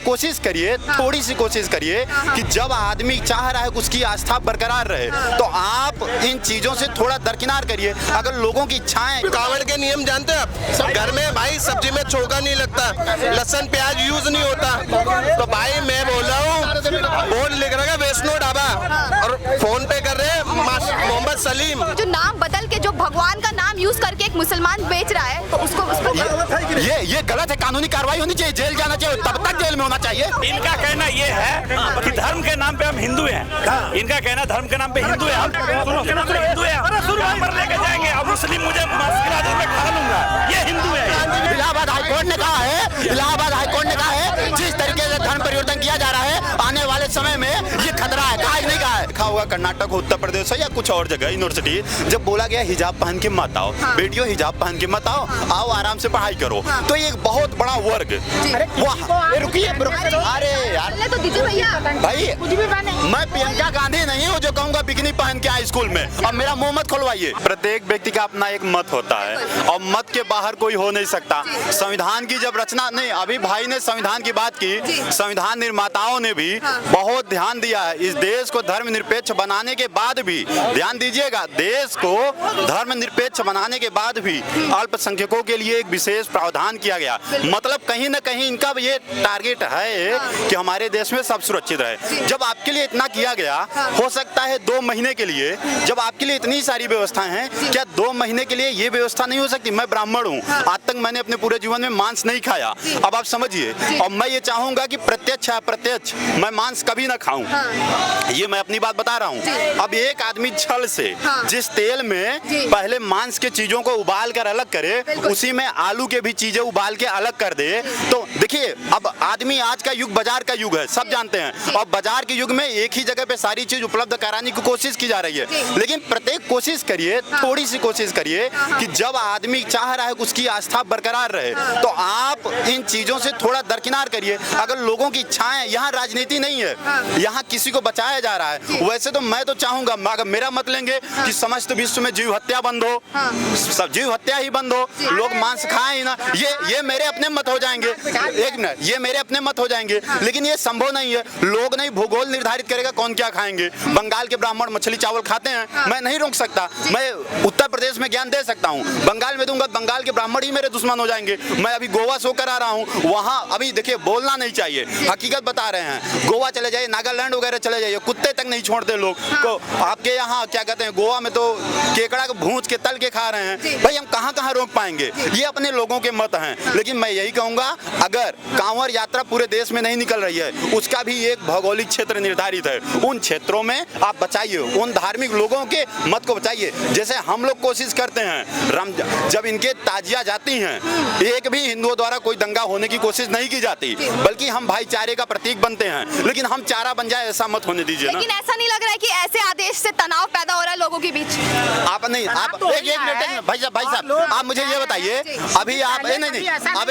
कोशिश करिए, थोड़ी सी कोशिश करिए कि जब आदमी चाह रहा है कि उसकी आस्था बरकरार रहे तो आप इन चीजों से थोड़ा दरकिनार करिए। अगर लोगों की इच्छाएं, कावड़ के नियम जानते हैं आप? घर में भाई सब्जी में छोका नहीं लगता, लहसुन प्याज यूज नहीं होता। तो भाई मैं बोल रहा हूँ, बोर्ड लिख रहा है वैष्णो ढाबा और फोन पे कर रहे हैं मोहम्मद सलीम। जो नाम बदल के जो भगवान का नाम यूज करके एक मुसलमान बेच रहा है तो उसको ये गलत है। कानूनी कार्रवाई होनी चाहिए, जेल जाना चाहिए, तब तक जेल में होना चाहिए। इनका कहना ये है कि धर्म के नाम पे हम हिंदू हैं। इनका कहना धर्म के नाम पे हिंदू है, हिंदू है पर लेके जाएंगे और मुस्लिम मुझे में खा लूंगा, ये हिंदू है। इलाहाबाद हाईकोर्ट ने कहा है, इलाहाबाद हाईकोर्ट ने कहा है जिस तरीके से धर्म परिवर्तन किया जा रहा है आने वाले समय में ये खतरा है। कहा नहीं कहा है? लिखा होगा कर्नाटक हो, उत्तर प्रदेश हो या कुछ और जगह यूनिवर्सिटी, जब बोला गया हिजाब पहन के मत आओ, बेटियों हिजाब पहन के मत आओ, आओ आराम से पढ़ाई करो, तो एक बहुत बड़ा वर्ग रुकिए अरे यार तो दीजिए भैया भाई, मैं प्रियंका गांधी नहीं हूँ जो कहूँगा बिकनी पहन के आए स्कूल में और मेरा मुंह मत खुलवाइए। प्रत्येक व्यक्ति का अपना एक मत होता है और मत के बाहर कोई हो नहीं सकता। संविधान की जब रचना नहीं, अभी भाई ने संविधान की बात की, संविधान निर्माताओं ने भी बहुत ध्यान दिया है इस देश को धर्मनिरपेक्ष बनाने के बाद भी, ध्यान दीजिएगा, देश को धर्मनिरपेक्ष बनाने के बाद भी अल्पसंख्यकों के लिए एक विशेष प्रावधान किया गया। मतलब कहीं न कहीं इनका ये टारगेट है कि हमारे देश में सब सुरक्षित रहे। जब आपके लिए इतना किया गया, हो सकता है 2 महीने के लिए, जब आपके लिए इतनी सारी व्यवस्थाएं हैं, क्या 2 महीने के लिए ये व्यवस्था नहीं हो सकती? मैं ब्राह्मण हूँ, आज तक मैंने अपने पूरे जीवन में मांस नहीं खाया, अब आप समझिए, और मैं ये चाहूंगा कि प्रत्यक्ष अप्रत्यक्ष मैं मांस कभी ना खाऊं, ये मैं अपनी बात बता रहा हूँ। अब एक आदमी छल से जिस तेल में पहले मांस के चीजों को उबाल कर अलग करे, उसी में आलू के भी चीजें उबाल के अलग कर दे, तो देखिए अब आदमी, आज का युग बाजार का युग है, सब जानते हैं, और बाजार के युग में एक ही जगह पे सारी चीज उपलब्ध कराने की कोशिश की जा रही है। लेकिन प्रत्येक कोशिश करिए, थोड़ी सी कोशिश करिए कि जब आदमी चाह रहा है कि उसकी आस्था बरकरार रहे तो आप इन चीजों से थोड़ा दरकिनार करिए। अगर लोगों की इच्छाएं, यहाँ राजनीति नहीं है, यहाँ किसी को बचाया जा रहा है। वैसे तो मैं तो चाहूंगा, अगर मेरा मत लेंगे कि समस्त विश्व में जीव हत्या बंद हो, सब जीव हत्या ही बंद हो, लोग मांस खाएं ही ना, ये मेरे अपने मत हो जाएंगे, एक मिनट, ये मेरे अपने मत हो जाएंगे, लेकिन ये संभव नहीं है। लोग नहीं, भूगोल निर्धारित करेगा कौन क्या खाएंगे। बंगाल के ब्राह्मण मछली चावल खाते हैं, मैं नहीं रोक सकता। मैं उत्तर प्रदेश में ज्ञान दे सकता हूँ, बंगाल में दूंगा, बंगाल के ब्राह्मण ही मेरे दुश्मन हो जाएंगे। मैं अभी गोवा सो कर आ रहा हूँ, वहाँ अभी देखिए बोलना नहीं चाहिए, हकीकत बता रहे हैं। गोवा चले जाइए, नागालैंड वगैरह चले जाइए, कुत्ते तक नहीं छोड़ते लोग को। आपके यहाँ क्या कहते हैं, गोवा में तो केकड़ा को भूंज के तल के खा रहे हैं। भाई हम कहाँ कहाँ रोक पाएंगे? ये अपने लोगों के मत हैं। लेकिन मैं यही कहूँगा, अगर कांवड़ यात्रा पूरे देश में नहीं निकल रही है, उसका भी एक भौगोलिक क्षेत्र निर्धारित है, उन क्षेत्रों में आप बचाइए, उन धार्मिक लोगों के मत को बचाइए। जैसे हम लोग कोशिश करते हैं, जब इनके ताजिया जाती हैं, एक भी हिंदुओं द्वारा कोई दंगा होने की कोशिश नहीं की जाती, बल्कि हम भाईचारे का प्रतीक बनते हैं। लेकिन हम चारा बन जाए, ऐसा मत होने दीजिए ना। लेकिन ऐसा नहीं लग रहा है कि ऐसे आदेश से तनाव पैदा हो रहा है लोगों के बीच? आप नहीं, आप एक मिनट भाई साहब, आप मुझे ये बताइए, अभी आप नहीं, अब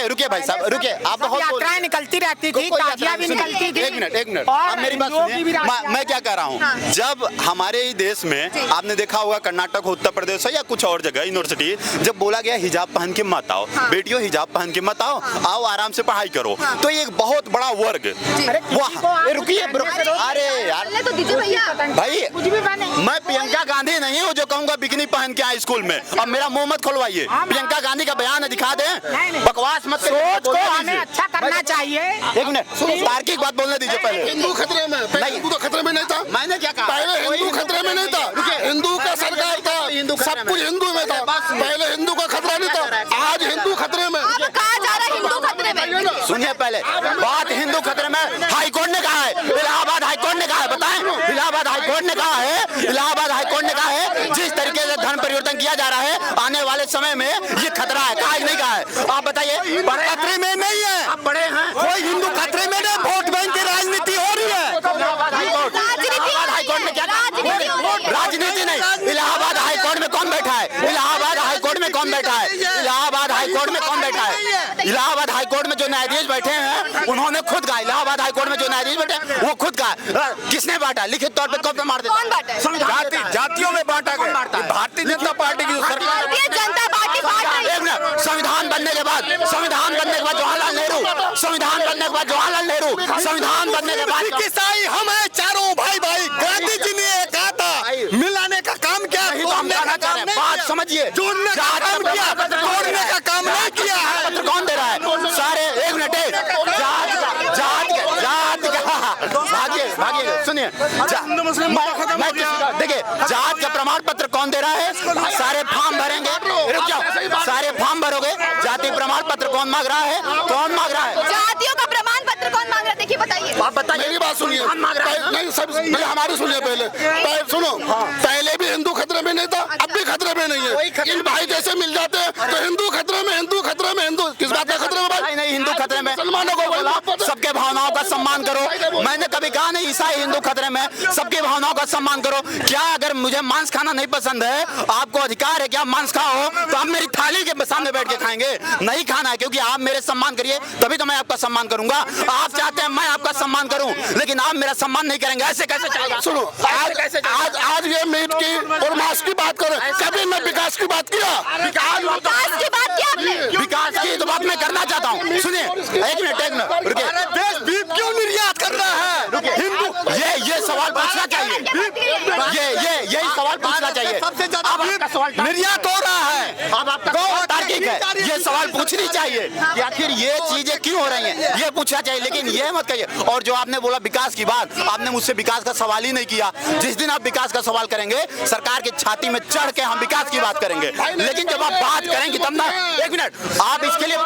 रुके भाई साहब, रुके, आप बहुत यात्राएं निकलती रहती थी, ताजिया भी निकलती थी। एक मिनट, आप मेरी बात सुनिए, मैं क्या कह रहा हूँ। जब हमारे ही देश में आपने देखा होगा, कर्नाटक हो, उत्तर प्रदेश हो या कुछ और जगह यूनिवर्सिटी, जब बोला गया हिजाब पहन के मत आओ, बेटियों हिजाब पहन के मत आओ, आओ आराम से पढ़ाई करो, तो एक बहुत बड़ा वर्ग, रुकिए अरे यार तो दीजिए भैया भाई, मैं प्रियंका गांधी नहीं हूँ जो कहूँगा बिकनी पहन के आए स्कूल में और मेरा मुंह मत खुलवाइए। प्रियंका गांधी का बयान दिखा दें, बकवास मत, सोच को हमें अच्छा करना चाहिए। एक मिनट, तार्किक बात बोलने दीजिए। पहले हिंदू खतरे में, पहले हिंदू तो खतरे में नहीं था। मैंने क्या कहा? पहले हिंदू खतरे में नहीं था, हिंदू का सरकार था, सब कुछ हिंदू में था, पहले हिंदू का खतरा नहीं था, आज हिंदू खतरे में। कहा जा रहा है हिंदू खतरे में? सुनिए, पहले बात हिंदू खतरे में हाईकोर्ट ने कहा है, इलाहाबाद हाईकोर्ट ने कहा है, बताएं, इलाहाबाद हाईकोर्ट ने कहा है, इलाहाबाद हाईकोर्ट ने कहा है जिस तरीके से धर्म परिवर्तन किया जा रहा है आने वाले समय में ये खतरा है। कहा नहीं कहा है? आप बताइए। खतरे में नहीं है, आप बड़े हैं, कोई हिंदू खतरे में नहीं, वोट बैंक की राजनीति हो रही है। इलाहाबाद हाईकोर्ट में क्या राजनीति नहीं, इलाहाबाद हाईकोर्ट में कौन बैठा है? इलाहाबाद हाईकोर्ट में कौन बैठा है? इलाहाबाद हाईकोर्ट में कौन बैठा है? इलाहाबाद हाईकोर्ट में जो न्यायाधीश बैठे हैं उन्होंने खुद कहा, इलाहाबाद हाईकोर्ट में जो न्यायाधीश बैठे हैं वो खुद कहा। किसने बांटा? लिखित तौर पे कौन पे मार देता? जातियों में बांटा गया, भारतीय जनता पार्टी की सरकार, जनता पार्टी संविधान बनने के बाद जवाहरलाल नेहरू, संविधान बनने के बाद जवाहरलाल नेहरू, संविधान बनने के बाद ईसाई हम हैं चारों भाई भाई। गांधी जी ने कहा था मिलाने का काम क्या, नहीं तो हम कहना चाह रहे हैं, बात समझिए, जोड़ने का काम किया, तोड़ने का काम नहीं किया है। पत्र कौन दे रहा है? सारे एक मिनट भागिए सुनिए, देखिए जात का प्रमाण पत्र कौन दे रहा है? सारे फॉर्म भरेंगे, रुक जाओ, सारे फॉर्म भरोगे, जाति प्रमाण पत्र कौन मांग रहा है? कौन मांग रहा है? जातियों का प्रमाण पत्र कौन मांग रहा है? देखिए बताइए, आप बताइए, मेरी बात सुनिए, नहीं सब नहीं, हमारी सुनिए पहले सुनो। पहले भी हिंदू खतरे में नहीं था, अब भी खतरे में नहीं है। इन भाई जैसे मिल जाते हैं तो हिंदू खतरे में, हिंदू खतरे में, हिंदू किस बात का खतरे में भाई? नहीं, हिंदू खतरे में, मुसलमानों को बोला सबके भावनाओं का सम्मान करो। मैंने कभी कहा नहीं ईसाई हिंदू खतरे में, सबकी भावनाओं का सम्मान करो। क्या अगर मुझे मांस खाना नहीं पसंद है, आपको अधिकार है कि आप मांस खाओ, तो आप मेरी थाली के सामने बैठ के खाएंगे? नहीं खाना है, क्योंकि आप मेरे सम्मान करिए तभी तो मैं आपका सम्मान करूंगा। आप चाहते हैं मैं आपका सम्मान करूं, लेकिन आप मेरा सम्मान नहीं करेंगे, ऐसे कैसे चलेगा? सुनो, आज ये मीट की और मांस की बात करें, कभी मैं विकास की बात किया? विकास की बात किया आपने? विकास की तो बात मैं करना चाहता हूँ। सुनिए एक मिनट रुकिए, देश बीफ क्यों निर्यात कर रहा है? हिंदू ये सवाल पूछना चाहिए, यही सवाल पूछना चाहिए। सबसे ज्यादा अब आपका सवाल निर्यात हो रहा है। अब आपका सवाल तार्किक है, ये सवाल पूछनी चाहिए कि आखिर ये चीजें क्यों हो रही हैं, ये पूछना चाहिए, लेकिन ये मत कहिए। और जो आपने बोला विकास की बात, आपने मुझसे विकास का सवाल ही नहीं किया। जिस दिन आप विकास का सवाल करेंगे, सरकार की छाती में चढ़ के हम विकास की बात करेंगे, लेकिन जब आप बात करेंगे तब ना, एक मिनट, आप इसके लिए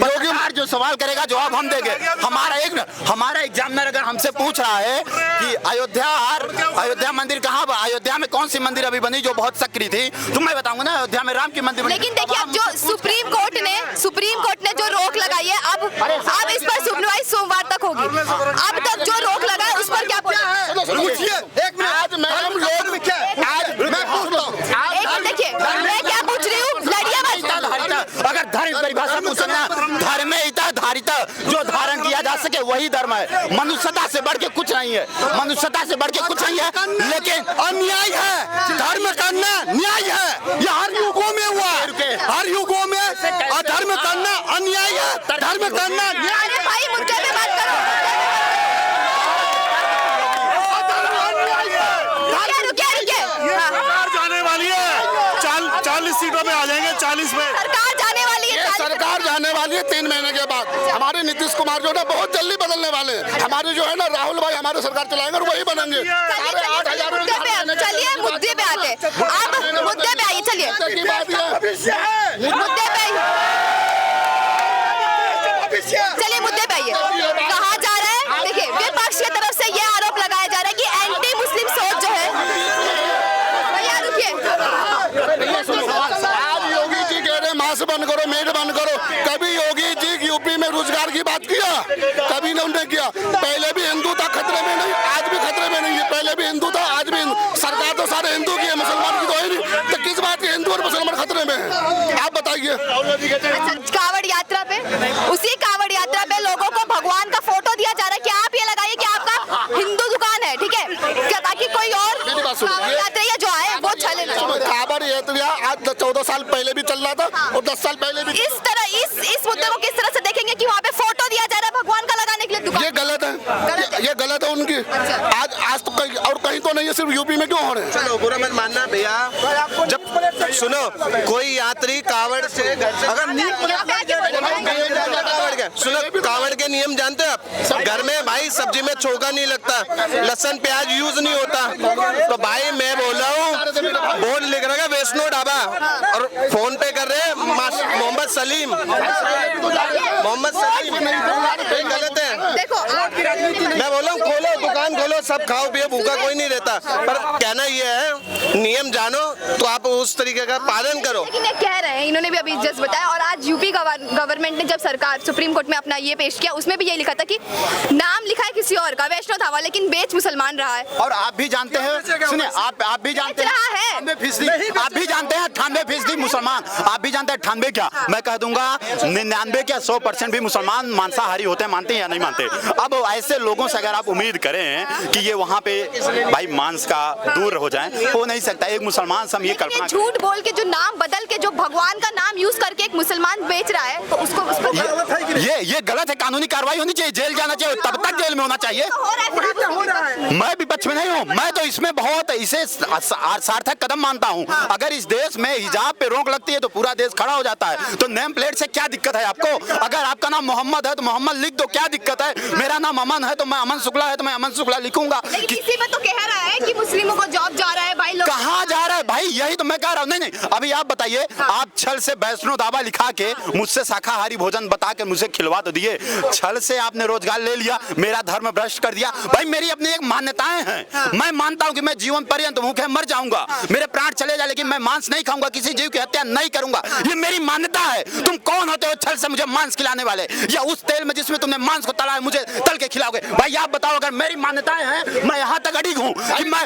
सरकार जो सवाल करेगा जवाब हम देंगे। हमारा एग्जामिनर अगर हमसे पूछ रहा है कि अयोध्या मंदिर कहाँ, अयोध्या में कौन सी मंदिर अभी बनी जो बहुत सक्रिय थी, तो मैं बताऊंगा ना अयोध्या में राम की मंदिर बनी। लेकिन देखिए, अब जो सुप्रीम कोर्ट ने जो रोक लगाई है, अब इस पर सुनवाई सोमवार तक होगी। अब तक जो रोक लगा है उस पर क्या पूछिए एक मिनट। आज मैडम लोग मैं पूछता हूँ, एक मिनट देखिए, मैं क्या पूछ रही हूँ, लड़िया मत। अगर धर्म की परिभाषा पूछो ना, धर्मेता धारिता, जो धारण किया जा सके वही धर्म है। मनुष्यता से बढ़ के कुछ नहीं है, मनुष्यता से बढ़ के कुछ नहीं है, लेकिन अन्याय है। धर्म करना न्याय है, ये हर युगों में हुआ, हर युगों में अधर्म करना अन्याय है, धर्म करना न्याय। अरे भाई, मुद्दे पे बात करो। रुकिए। सरकार जाने वाली है, 40 सीटों पे आ जाएंगे, 40 में सरकार जाने वाली है। सरकार जाने वाली है 3 महीने के बाद। हमारे नीतीश कुमार जो है बहुत जल्दी बदलने वाले हैं। हमारे जो है ना राहुल भाई हमारे सरकार चलाएंगे और वही बनेंगे। चलिए मुद्दे पे आते, आप मुद्दे पे आइए, चलिए मुद्दे पे आइए। कहा जा रहा है, देखिए विपक्ष की तरफ से ये आरोप लगाया जा रहा है कि एंटी मुस्लिम सोच जो है, भैया रुकिए, आज योगी जी कह रहे मांस बंद करो, मीट बंद करो। कभी योगी जी यूपी में रोजगार की बात किया? कभी ने उन्होंने किया। पहले भी हिंदू था खतरे में नहीं, आज भी खतरे में नहीं है। पहले भी हिंदू था, आज भी सरकार तो सारे हिंदू की है, मुसलमान की तो है नहीं। तो किस बात के हिंदू और मुसलमान खतरे में है, आप बताइए। कावड़ यात्रा पे, उसी कावड़ यात्रा पे लोगों को भगवान का फोटो दिया जा रहा है कि आप ये लगाइए कि आपका हिंदू दुकान है, ठीक है क्या, ताकि कोई और कावड़ यात्रा जो आए वो चले ना। कावड़ यात्रा आज 14 साल पहले भी चल रहा था और 10 साल पहले भी। इस तरह इस मुद्दे को किस तरह से देखेंगे कि वहाँ पे फोटो दिया जा रहा है भगवान का लगाने के लिए दुकान? ये गलत है, ये गलत है उनकी। आज तो कहीं और कहीं तो नहीं है, सिर्फ यूपी में क्यों हो रहे हैं? चलो बुरा मत मानना भैया, जब सुनो कोई यात्री कावड़ से अगर सुनो, कावड़ के नियम जानते हैं आप? घर में भाई सब्जी में छोका नहीं लगता, लहसुन प्याज यूज नहीं होता। तो भाई मैं बोल रहा हूँ, बोर्ड लिख रहा है वैष्णो ढाबा, और फोन पे कर रहे हैं मोहम्मद सलीम, ये गलत है। देखो मैं बोल रहा हूँ खोलो दुकान खोलो, सब खाओ पियो, भूखा कोई नहीं रहता। पर कहना ये है, नियम जानो तो आप उस तरीके का पालन करो। लेकिन ये कह रहे हैं, इन्होंने भी अभी जस्ट बताया, और आज यूपी गवर्नमेंट ने जब सरकार सुप्रीम कोर्ट में अपना ये पेश किया, उसमें भी ये लिखा था कि नाम लिखा है किसी और का, वैष्णो धावा, लेकिन बेच मुसलमान रहा है। और आप भी जानते हैं, सुनिए आप भी जानते हैं, आप भी जानते हैं 98% मुसलमान, आप भी जानते हैं 98 क्या, मैं कह दूंगा 99 क्या 100% भी मुसलमान मांसाहारी होते हैं, मानते हैं या नहीं मानते। अब ऐसे लोगों से अगर आप उम्मीद करें कि कि ये वहाँ पे भाई मांस का दूर हो जाए, हो नहीं सकता। एक मुसलमान से हम ये लेकिन कल्पना ये झूठ बोल के जो नाम बदल के जो भगवान का नाम यूज करके एक मुसलमान बेच रहा है, तो उसको उस पर ये गलत है। कानूनी कार्रवाई होनी चाहिए, जेल जाना चाहिए, तब तक जेल में होना चाहिए। मैं विपक्ष में नहीं हूँ, मैं तो इसमें बहुत इसे सार्थक कदम मानता हूँ। अगर इस देश में हिजाब पे रोक लगती है तो पूरा देश खड़ा हो जाता है। तो नेम प्लेट से क्या दिक्कत है आपको? अगर आपका नाम मोहम्मद है तो मोहम्मद लिख दो, क्या दिक्कत है? मेरा नाम अमन है तो मैं अमन शुक्ला है तो मैं अमन शुक्ला लिखूंगा। लेकिन इसी में तो कह रहा है कि मुस्लिमों को जॉब जा रहा है भाई। लोग कहाँ जा रहा है भाई? यही तो मैं कह रहा हूँ। नहीं, अभी आप बताइए, आप छल से वैष्णो दावा लिखा के मुझसे शाकाहारी भोजन बता के मुझे खिलवा तो दिए, छल से आपने रोजगार ले लिया, मेरा धर्म भ्रष्ट कर दिया। भाई मेरी अपनी एक मान्यताएं हैं। मैं मानता हूँ कि मैं जीवन पर्यंत भूखे मर जाऊंगा, मेरे प्राण चले जाए, लेकिन मैं मांस नहीं खाऊंगा, किसी जीव की हत्या नहीं करूंगा। ये मेरी मान्यता है। तुम कौन होते हो छल से मुझे मांस खिलाने वाले? या उस तेल में जिसमें तुमने मांस को तला है मुझे तल के खिलाओगे? भाई आप बताओ, अगर मेरी मान्यताएं हैं, मैं यहाँ तक अड़िग हूँ कि मैं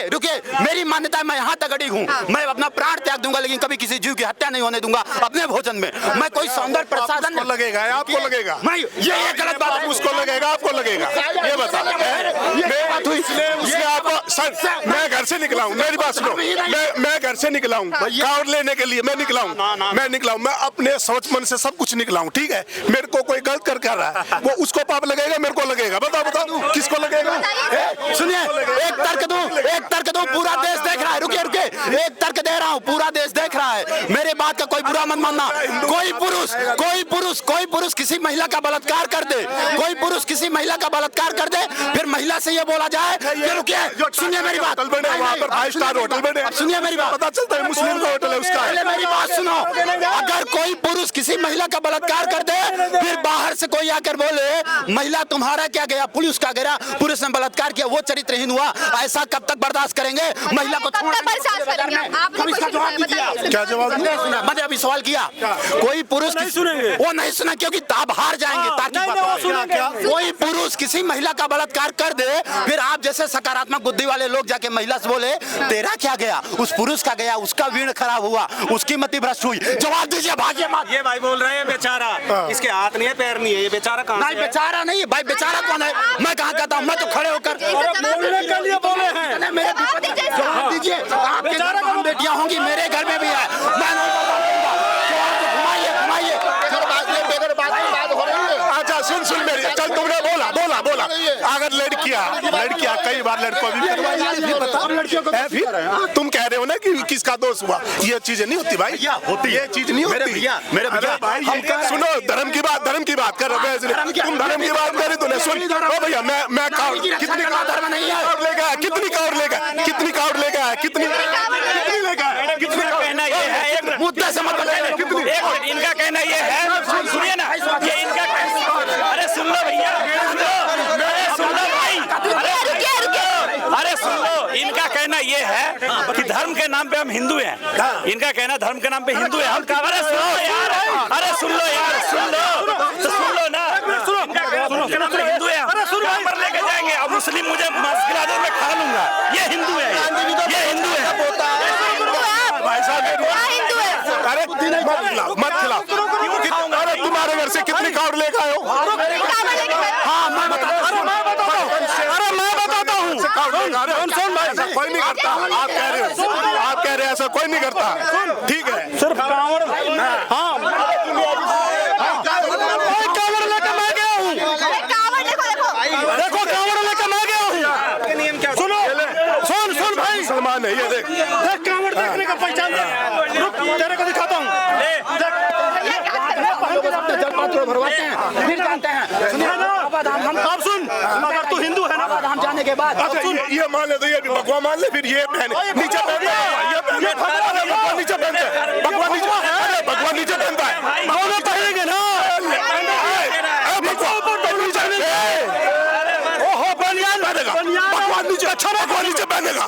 रुकिए, मेरी मान्यता है, मैं यहाँ तक अड़िग हूँ, मैं अपना प्राण त्याग दूंगा, लेकिन कभी किसी जीव की हत्या नहीं होने दूंगा अपने भोजन में। मैं कोई सौंदर्य प्रसाधन लगेगा, आपको लगेगा, मैं ये गलत बात है। उसको लगेगा, आपको लगेगा। ये बता, आपको सर, मैं घर से निकला हूँ, मेरी बात सुनो, मैं घर से निकला हूँ कावड़ लेने के लिए, मैं निकला हूँ, मैं अपने सोच मन से सब कुछ निकला हूँ, ठीक है? मेरे को कोई गलत कर रहा है, वो उसको पाप लगेगा, मेरे को लगेगा। बताओ किसको लगेगा? सुनिए, एक तर्क दूं, पूरा देश देख रहा है। रुकिए, एक तर्क दे रहा हूँ, पूरा देश देख रहा है। मेरे बात का कोई बुरा मत मानना। कोई पुरुष किसी महिला का बलात्कार कर दे, कोई पुरुष किसी महिला का बलात्कार कर दे, फिर महिला से ये बोला जाए कि रुकिए, सुनिए मेरी बात, वहाँ पर 5 स्टार होटल बने, सुनिए मेरी बात, पता चलता है मुस्लिम का होटल है उसका। पहले मेरी बात सुनो। अगर कोई पुरुष किसी महिला का बलात्कार कर दे, फिर बाहर से कोई आकर बोले महिला तुम्हारा क्या गया, पुलिस का गया, पुरुष ने बलात्कार किया, वो चरित्रहीन हुआ, ऐसा कब तक बर्दाश्त करेंगे? महिला को क्या जवाब? मैंने अभी सवाल किया, कोई पुरुष वो नहीं सुना, क्योंकि आप हार जाएंगे। कोई पुरुष किसी महिला का बलात्कार कर दे, फिर आप जैसे सकारात्मक बुद्धि वाले लोग जाके महिला से बोले तेरा क्या गया, उस पुरुष का गया, उसका वीण खराब हुआ, उसकी मति भ्रष्ट हुई, जवाब दीजिए, भाग्य मत। ये भाई बोल रहे हैं बेचारा, इसके हाथ नहीं है, पैर नहीं है, ये बेचारा कहाँ नहीं, बेचारा नहीं भाई, बेचारा कौन है? मैं कहाँ कहता हूँ? मैं तो खड़े होकर बोले हैं। मेरे जवाब दीजिए। आपके घर में बेटियां होंगी, मेरे घर में भी है। मैं नहीं घुमाइए। अच्छा सुन मेरी, चल तुमने बोला अगर लड़कियां कई बार लड़कों भी तुम कह रहे हो ना कि किसका दोष हुआ, ये चीजें नहीं होती भाई, ये चीज नहीं होती मेरे भैया। सुनो, धर्म की बात कर रहे हो, तुम धर्म की बात करी तूने, सुन भैया, मैं कितनी धर्म नहीं है, कितनी कावड़ लेगा, कितनी कहना ये है, मुद्दे से मत इनका कहना ये है, सुनिए ना, ये इनका, अरे सुन लो भैया, सुन लो भाई, अरे सुन लो, इनका कहना ये है कि धर्म के नाम पे हम हिंदू हैं, इनका कहना धर्म के नाम पे हिंदू है हम। अरे सुनो यार, सुन लो ना, हिंदू है, पर लेके जाएंगे, अब मुस्लिम मुझे मांस खिला दो, मैं खा लूंगा, ये हिंदू है, ये हिंदू है। अरे मत खिलाओ, अरे तुम्हारे घर से कितनी कावड़ लेकर आए हो? हाँ, मैं बताता हूँ। सुन भाई, ऐसा कोई नहीं करता, आप कह रहे हो ऐसा कोई नहीं करता, ठीक है? सिर्फ कांवड़, हाँ, कावड़ लेकर मैं गया हूँ, देखो कावड़ लेकर मैं गया हूँ। नियम क्या? सुन भाई, मुसलमान है ये, देख कांवड़ देखने का पहचान तेरे को दिखाता हूँ, भरवाते हैं, फिर जानते हैं। सुनिए ना, अब सुन, अगर तू हिंदू है ना, हम जाने के बाद अच्छा ये मान ले, तो ये भी भगवान मान ले, फिर ये पहने नीचे पहनता है, ये भगवान नीचे पहनता है, भगवान नीचे पहनता है, दोनों पहनेंगे ना, भगवान नीचे पहनेगा, भगवान नीचे पहनेगा।